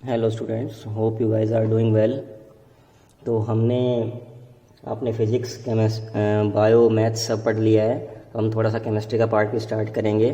Hello students, hope you guys are doing well. तो हमने अपने फिजिक्स बायो मैथ्स सब पढ़ लिया है। हम थोड़ा सा केमिस्ट्री का पार्ट भी स्टार्ट करेंगे।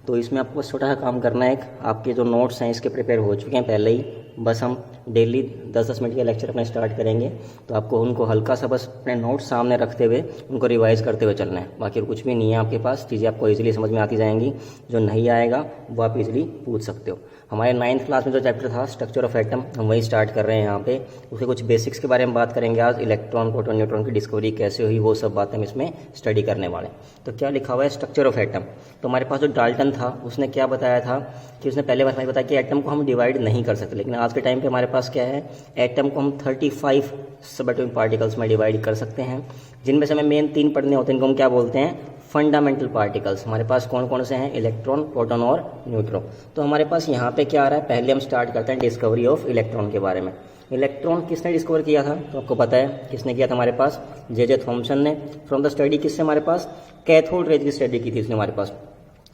तो इसमें आपको बस छोटा सा काम करना है। आपके जो नोट्स हैं इसके प्रिपेयर हो चुके हैं पहले ही। बस हम डेली 10-10 मिनट के लेक्चर अपने स्टार्ट करेंगे। तो आपको उनको हल्का सा बस अपने नोट्स सामने रखते हुए उनको रिवाइज करते हुए चलना है। बाकी और कुछ भी नहीं है आपके पास। चीज़ें आपको इजीली समझ में आती जाएंगी। जो नहीं आएगा वो आप इजीली पूछ सकते हो। हमारे 9th क्लास में जो चैप्टर था स्ट्रक्चर ऑफ एटम, हम वही स्टार्ट कर रहे हैं यहाँ पे। उसके कुछ बेसिक्स के बारे में बात करेंगे आज। इलेक्ट्रॉन, प्रोटॉन, न्यूट्रॉन की डिस्कवरी कैसे हुई, वो सब बातें हम इसमें स्टडी करने वाले हैं। तो क्या लिखा हुआ है स्ट्रक्चर ऑफ एटम। तो हमारे पास जो डाल्टन था उसने क्या बताया था कि उसने पहले बार हमें बताया कि एटम को हम डिवाइड नहीं कर सकते। लेकिन आज के टाइम पे हमारे पास क्या है, एटम को हम 35 सब एटॉमिक पार्टिकल्स में डिवाइड कर सकते हैं, जिनमें से हमें मेन 3 पढ़ने होते हैं। इनको हम क्या बोलते हैं, फंडामेंटल पार्टिकल्स। हमारे पास कौन कौन से हैं, इलेक्ट्रॉन, प्रोटॉन और न्यूट्रॉन। तो हमारे पास यहाँ पे क्या आ रहा है, पहले हम स्टार्ट करते हैं डिस्कवरी ऑफ इलेक्ट्रॉन के बारे में। इलेक्ट्रॉन किसने डिस्कवर किया था, तो आपको पता है किसने किया था, हमारे पास जे थॉमसन ने। फ्रॉम द स्टडी किससे, हमारे पास कैथोड रेज की स्टडी की थी इसने हमारे पास।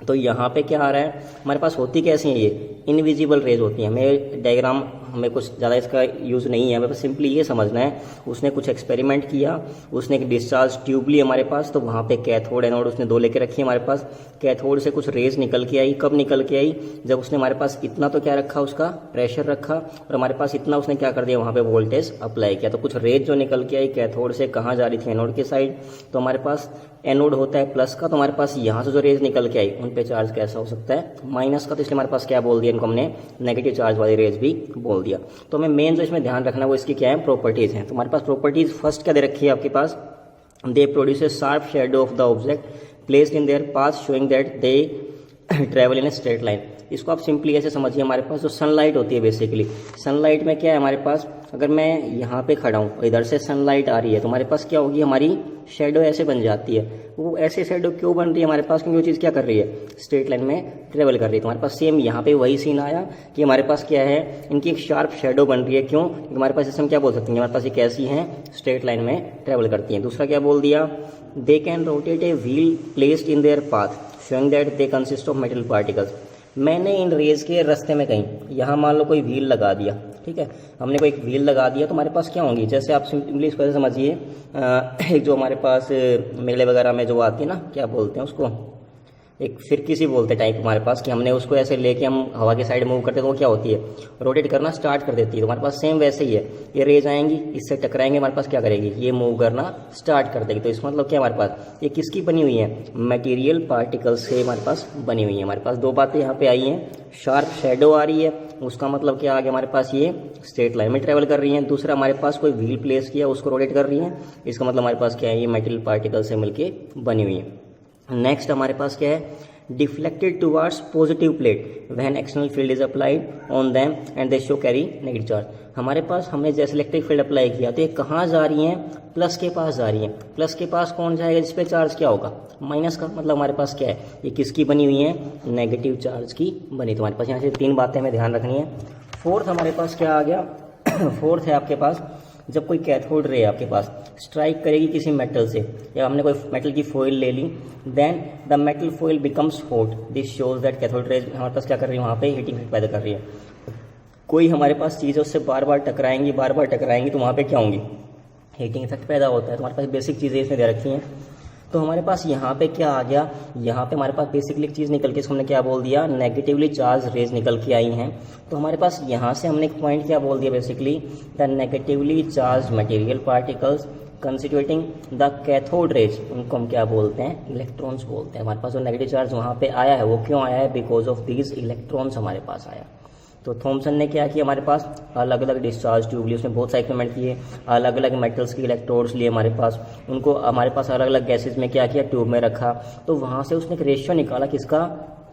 तो यहाँ पे क्या आ रहा है, हमारे पास होती कैसी है, ये इनविजिबल रेज होती है। हमें डायग्राम, हमें कुछ ज़्यादा इसका यूज़ नहीं है, हमें बस सिंपली ये समझना है। उसने कुछ एक्सपेरिमेंट किया, उसने एक डिस्चार्ज ट्यूब ली हमारे पास। तो वहाँ पे कैथोड एनोड उसने 2 लेके रखी हमारे पास। कैथोड से कुछ रेज निकल के आई। कब निकल के आई, जब उसने हमारे पास इतना तो क्या रखा, उसका प्रेशर रखा, और हमारे पास इतना उसने क्या कर दिया, वहाँ पे वोल्टेज अप्लाई किया। तो कुछ रेज जो निकल के आई कैथोड से, कहाँ जा रही थी, एनोड के साइड। तो हमारे पास एनोड होता है प्लस का, तो हमारे पास यहाँ से जो रेज निकल के आई उन पे चार्ज कैसा हो सकता है, माइनस का। तो इसलिए हमारे पास क्या बोल दिया, इनको हमने नेगेटिव चार्ज वाली रेज भी बोल दिया। तो हमें मेन जो इसमें ध्यान रखना है वो इसकी क्या है, प्रॉपर्टीज हैं। तो हमारे पास प्रॉपर्टीज फर्स्ट क्या दे रखी है आपके पास, they produce a sharp shadow of the object placed in their path showing that they travel in a straight line. इसको आप सिंपली ऐसे समझिए, हमारे पास जो सनलाइट होती है बेसिकली, सनलाइट में क्या है हमारे पास, अगर मैं यहाँ पे खड़ा हूँ, इधर से सनलाइट आ रही है, तो हमारे पास क्या होगी, हमारी शेडो ऐसे बन जाती है। वो ऐसे शेडो क्यों बन रही है हमारे पास, क्योंकि वो चीज़ क्या कर रही है, स्ट्रेट लाइन में ट्रेवल कर रही है। तो हमारे पास सेम यहाँ पे वही सीन आया कि हमारे पास क्या है, इनकी एक शार्प शेडो बन रही है। क्यों, क्योंकि हमारे पास इससे हम क्या बोल सकते हैं, हमारे पास ये कैसी हैं, स्ट्रेट लाइन में ट्रेवल करती हैं। दूसरा क्या बोल दिया, they can rotate a wheel placed in their path showing that they consist of metal particles. मैंने इन रेज के रास्ते में कहीं यहाँ मान लो कोई व्हील लगा दिया, ठीक है, हमने कोई एक व्हील लगा दिया, तो हमारे पास क्या होंगी, जैसे आप सिंपली इसको ऐसे समझिए, एक जो हमारे पास मेले वगैरह में जो आती है ना, क्या बोलते हैं उसको, एक फिरकी सी बोलते टाइप हमारे पास, कि हमने उसको ऐसे लेके हम हवा के साइड मूव करते हैं तो वो क्या होती है, रोटेट करना स्टार्ट कर देती है। तो हमारे पास सेम वैसे ही है, ये रेज आएंगी, इससे टकराएंगे, हमारे पास क्या करेगी, ये मूव करना स्टार्ट कर देगी। तो इसका मतलब क्या, हमारे पास ये किसकी बनी हुई है, मटेरियल पार्टिकल से हमारे पास बनी हुई है। हमारे पास 2 बातें यहाँ पे आई हैं, शार्प शेडो आ रही है, उसका मतलब क्या आ गया, हमारे पास ये स्ट्रेट लाइन में ट्रेवल कर रही है। दूसरा, हमारे पास कोई व्हील प्लेस किया, उसको रोटेट कर रही है, इसका मतलब हमारे पास क्या है, ये मेटल पार्टिकल से मिलके बनी हुई है। नेक्स्ट हमारे पास क्या है, deflected towards positive plate when external field is applied on them and they show carry negative charge. हमारे पास हमने जैसे इलेक्ट्रिक फील्ड अप्लाई किया तो ये कहाँ जा रही हैं, प्लस के पास जा रही हैं। प्लस के पास कौन जाएगा, जिस पे चार्ज क्या होगा, माइनस का। मतलब हमारे पास क्या है, ये किसकी बनी हुई है, नेगेटिव चार्ज की बनी। तो हमारे पास यहाँ से 3 बातें हमें ध्यान रखनी है। फोर्थ हमारे पास क्या आ गया, फोर्थ है आपके पास, जब कोई कैथोड रे आपके पास स्ट्राइक करेगी किसी मेटल से, या हमने कोई मेटल की फॉइल ले ली, then the metal foil becomes hot, this shows that cathode ray हमारे पास क्या कर रही है, वहाँ पे हीटिंग इफेक्ट पैदा कर रही है। कोई हमारे पास चीज़ उससे बार बार टकराएंगी, बार बार टकराएंगी, तो वहाँ पे क्या होंगी, हीटिंग इफेक्ट पैदा होता है। तो हमारे पास बेसिक चीज़ें इसमें दे रखी हैं। तो हमारे पास यहाँ पे क्या आ गया, यहाँ पे हमारे पास बेसिकली एक चीज़ निकल के, इसको हमने क्या बोल दिया, नेगेटिवली चार्ज रेज निकल के आई हैं। तो हमारे पास यहाँ से हमने एक पॉइंट क्या बोल दिया, basically the negatively charge material particles constituting the cathode rays, उनको हम क्या बोलते हैं, इलेक्ट्रॉन्स बोलते हैं। हमारे पास जो नेगेटिव चार्ज वहाँ पे आया है वो क्यों आया है, बिकॉज ऑफ दीज इलेक्ट्रॉन्स हमारे पास आया। तो थॉमसन ने क्या किया, हमारे पास अलग अलग डिस्चार्ज ट्यूब ली, उसने बहुत सारे एक्सपेरिमेंट किए, अलग अलग मेटल्स के इलेक्ट्रोड्स लिए हमारे पास, उनको हमारे पास अलग अलग गैसेज में क्या किया, ट्यूब में रखा। तो वहाँ से उसने एक रेशियो निकाला किसका,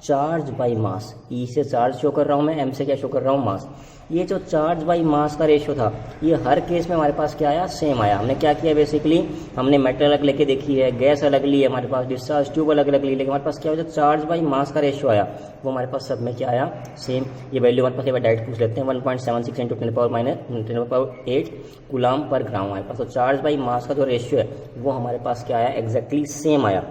चार्ज बाई मास। ई से चार्ज शो कर रहा हूँ मैं, एम से क्या शो कर रहा हूँ, मास। ये जो चार्ज बाई मास का रेशियो था, ये हर केस में हमारे पास क्या आया, सेम आया। हमने क्या किया, बेसिकली हमने मेटल अलग लेके देखी है, गैस अलग ली है हमारे पास, डिस्चार्ज ट्यूब अलग अलग ली, लेकिन हमारे पास क्या हो, जो चार्ज बाई मास का रेशियो आया वो हमारे पास सब में क्या आया, सेम। ये वैल्यू हमारे पास एक बार डायरेक्ट पूछ लेते हैं, 1.76 × 10⁻⁸ कूलाम पर ग्राम हमारे पास। तो चार्ज बाई मास का जो रेशियो है वो हमारे पास क्या आया, एग्जैक्टली सेम आया।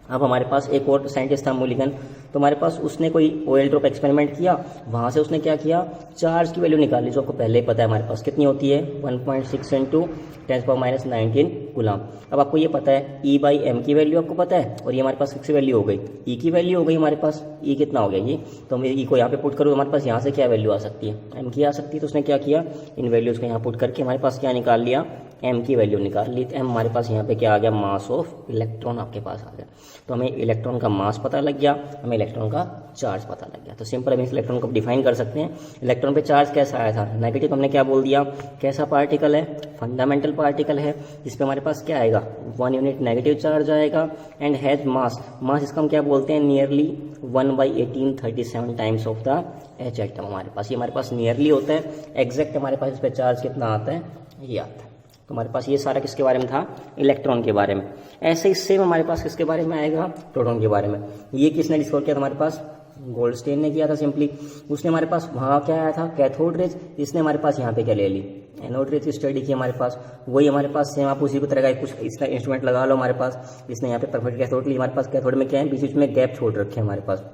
अब हमारे पास एक और साइंटिस्ट था, मूलिगन, तो हमारे पास उसने कोई ऑयल ड्रॉप एक्सपेरिमेंट किया, वहाँ से उसने क्या किया, चार्ज की वैल्यू निकाली, जो आपको पहले ही पता है हमारे पास कितनी होती है 1.6 इंटू 10⁻19 कूलम। अब आपको ये पता है E/m की वैल्यू आपको पता है, और ये हमारे पास किसकी वैल्यू हो गई, E की वैल्यू हो गई हमारे पास। E कितना हो गया ये, तो मैं E को यहाँ पे पुट करूँ तो हमारे पास यहाँ से क्या वैल्यू आ सकती है, M की आ सकती है। तो उसने क्या किया, इन वैल्यूज़ को यहाँ पुट करके हमारे पास क्या निकाल लिया, M की वैल्यू निकाल ली। तो M हमारे पास यहाँ पे क्या आ गया, मास ऑफ इलेक्ट्रॉन आपके पास आ गया। तो हमें इलेक्ट्रॉन का मास पता लग गया, हमें इलेक्ट्रॉन का चार्ज पता लग गया। तो सिंपल हम इस इलेक्ट्रॉन को डिफाइन कर सकते हैं। इलेक्ट्रॉन पे चार्ज कैसा आया था, नेगेटिव। हमने क्या बोल दिया, कैसा पार्टिकल है, फंडामेंटल पार्टिकल है, जिस पे हमारे पास क्या आएगा 1 यूनिट नेगेटिव चार्ज आएगा, एंड हैज मास, मास इसका हम क्या बोलते हैं, nearly 1/1837 times of the H atom. हमारे पास ये हमारे पास नियरली होता है, एग्जैक्ट हमारे पास इस पर चार्ज कितना आता है, ये आता है। तो हमारे पास ये सारा किसके बारे में था, इलेक्ट्रॉन के बारे में। ऐसे ही सेम हमारे पास किसके बारे में आएगा, प्रोटॉन के बारे में। ये किसने डिस्कवर किया था, हमारे पास गोल्डस्टेन ने किया था। सिंपली उसने हमारे पास वहाँ क्या आया था, कैथोड रेज, इसने हमारे पास यहाँ पे क्या ले ली, एनोड रेज की स्टडी की हमारे पास। वही हमारे पास सेम आप उसी को तरह का कुछ इसका इंस्ट्रूमेंट लगा लो हमारे पास। इसने यहाँ पे परफेक्ट कैथोड ली, हमारे पास कैथोड में क्या है, बीच में गैप छोड़ रखे हमारे पास।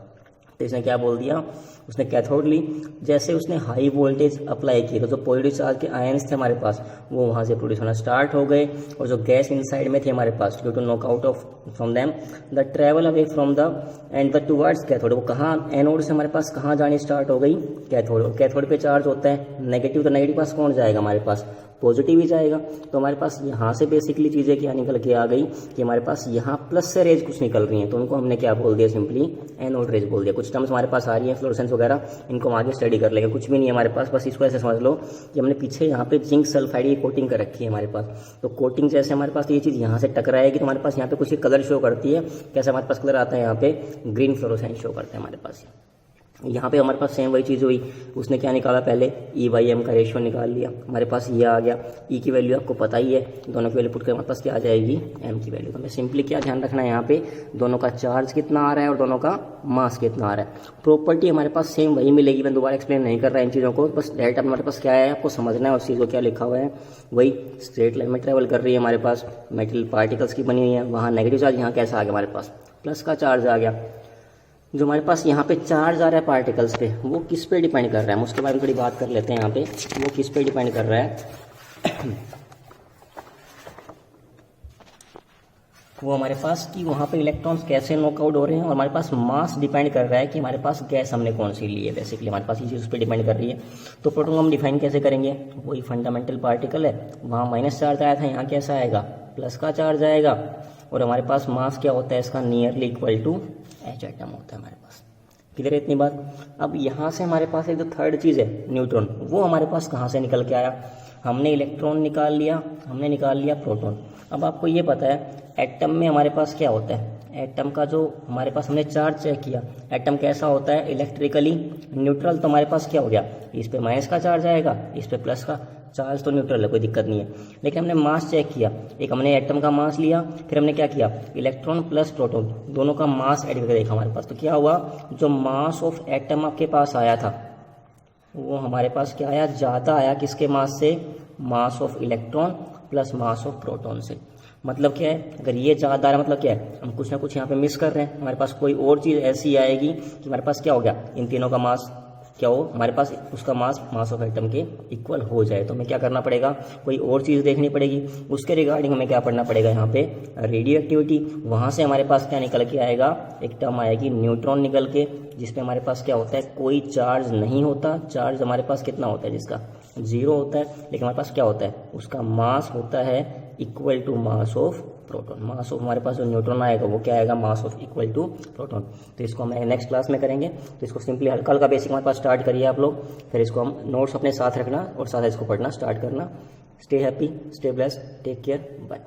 तो इसने क्या बोल दिया, उसने कैथोड ली, जैसे उसने हाई वोल्टेज अप्लाई की तो जो पॉजिटिव चार्ज के आयंस थे हमारे पास वो वहाँ से प्रोड्यूस होना स्टार्ट हो गए, और जो गैस इनसाइड में थे हमारे पास, due to knock out of from them the travel away from the end the towards cathode, वो कहाँ, एनोड से हमारे पास कहाँ जानी स्टार्ट हो गई, कैथोड। और कैथोड पे चार्ज होता है नेगेटिव, तो नेगेटिव पास कौन जाएगा, हमारे पास पॉजिटिव ही जाएगा। तो हमारे पास यहाँ से बेसिकली चीज़ें क्या निकल के आ गई कि हमारे पास यहाँ प्लस से रेज कुछ निकल रही हैं, तो उनको हमने क्या बोल दिया, सिंपली एनोड रेज बोल दिया। कुछ टर्म्स हमारे पास आ रही है फ्लोरेसेंस वगैरह, इनको हम आगे स्टडी कर लेंगे, कुछ भी नहीं है हमारे पास, बस इसको ऐसे समझ लो कि हमने पीछे यहाँ पे जिंक सल्फाइड की कोटिंग कर रखी है हमारे पास। तो कोटिंग जैसे हमारे पास ये चीज़ यहाँ से टकराएगी तो हमारे पास यहाँ पे कुछ कलर शो करती है। कैसे हमारे पास कलर आता है, यहाँ पे ग्रीन फ्लोरोसेंस शो करता है हमारे पास। यहाँ पे हमारे पास सेम वही चीज़ हुई, उसने क्या निकाला, पहले E/m का रेशियो निकाल लिया, हमारे पास ये आ गया। E की वैल्यू आपको पता ही है, दोनों की वैल्यू पुट कर हमारे पास क्या आ जाएगी, M की वैल्यू। तो हमें सिंपली क्या ध्यान रखना है, यहाँ पे दोनों का चार्ज कितना आ रहा है और दोनों का मास कितना आ रहा है। प्रॉपर्टी हमारे पास सेम वही मिलेगी, मैं दोबारा एक्सप्लेन नहीं कर रहा इन चीज़ों को, बस डायरेक्ट हमारे पास क्या है आपको समझना है, उस चीज़ को क्या लिखा हुआ है, वही स्ट्रेट लाइन में ट्रेवल कर रही है हमारे पास, मेटल पार्टिकल्स की बनी हुई है। वहाँ नेगेटिव चार्ज, यहाँ कैसा आ गया हमारे पास, प्लस का चार्ज आ गया। जो हमारे पास यहाँ पे चार्ज आ रहा है पार्टिकल्स पे, वो किस पे डिपेंड कर रहा है, हम उसके बारे में थोड़ी बात कर लेते हैं। यहाँ पे वो किस पे डिपेंड कर रहा है वो हमारे पास कि वहाँ पे इलेक्ट्रॉन्स कैसे नॉकआउट हो रहे हैं, और हमारे पास मास डिपेंड कर रहा है कि हमारे पास गैस हमने कौन सी ली है। बेसिकली हमारे पास ये चीज़ उस पर डिपेंड कर रही है। तो प्रोटॉन हम डिफाइन कैसे करेंगे, वही फंडामेंटल पार्टिकल है, वहाँ माइनस चार्ज आया था, यहाँ कैसा आएगा, प्लस का चार्ज आएगा, और हमारे पास मास क्या होता है इसका, nearly equal to H atom होता है हमारे पास। क्लियर है इतनी बात। अब यहाँ से हमारे पास एक जो थर्ड चीज़ है न्यूट्रॉन, वो हमारे पास कहाँ से निकल के आया, हमने इलेक्ट्रॉन निकाल लिया, हमने निकाल लिया प्रोटॉन। अब आपको ये पता है एटम में हमारे पास क्या होता है, एटम का जो हमारे पास हमने चार्ज चेक किया, एटम कैसा होता है, इलेक्ट्रिकली न्यूट्रल। तो हमारे पास क्या हो गया, इस पे माइनस का चार्ज आएगा, इस पे प्लस का चार्ज, तो न्यूट्रल है, कोई दिक्कत नहीं है। लेकिन हमने मास चेक किया, एक हमने एटम का मास लिया, फिर हमने क्या किया, इलेक्ट्रॉन प्लस प्रोटॉन दोनों का मास ऐड करके देखा हमारे पास। तो क्या हुआ, जो मास ऑफ एटम आपके पास आया था वो हमारे पास क्या आया, ज़्यादा आया, किसके मास से, mass of electron plus mass of proton से। मतलब क्या है, अगर ये ज़्यादा आ रहा है मतलब क्या है, हम कुछ ना कुछ यहाँ पे मिस कर रहे हैं। हमारे पास कोई और चीज़ ऐसी आएगी कि हमारे पास क्या हो गया, इन तीनों का मास क्या हो, हमारे पास उसका मास ऑफ एटम के इक्वल हो जाए। तो हमें क्या करना पड़ेगा, कोई और चीज़ देखनी पड़ेगी, उसके रिगार्डिंग हमें क्या पढ़ना पड़ेगा, यहाँ पे रेडियो एक्टिविटी। वहाँ से हमारे पास क्या निकल के आएगा, एक टर्म आएगी न्यूट्रॉन निकल के, जिसपे हमारे पास क्या होता है, कोई चार्ज नहीं होता। चार्ज हमारे पास कितना होता है, जिसका 0 होता है, लेकिन हमारे पास क्या होता है, उसका मास होता है equal to mass of proton. Mass of हमारे पास जो न्यूट्रॉन आएगा वो क्या आएगा, mass of equal to proton. तो इसको हम नेक्स्ट क्लास में करेंगे। तो इसको सिंपली हल्का हल्का बेसिक हमारे पास स्टार्ट करिए आप लोग, फिर इसको हम नोट्स अपने साथ रखना और साथ इसको पढ़ना स्टार्ट करना। Stay happy, stay blessed, take care, bye.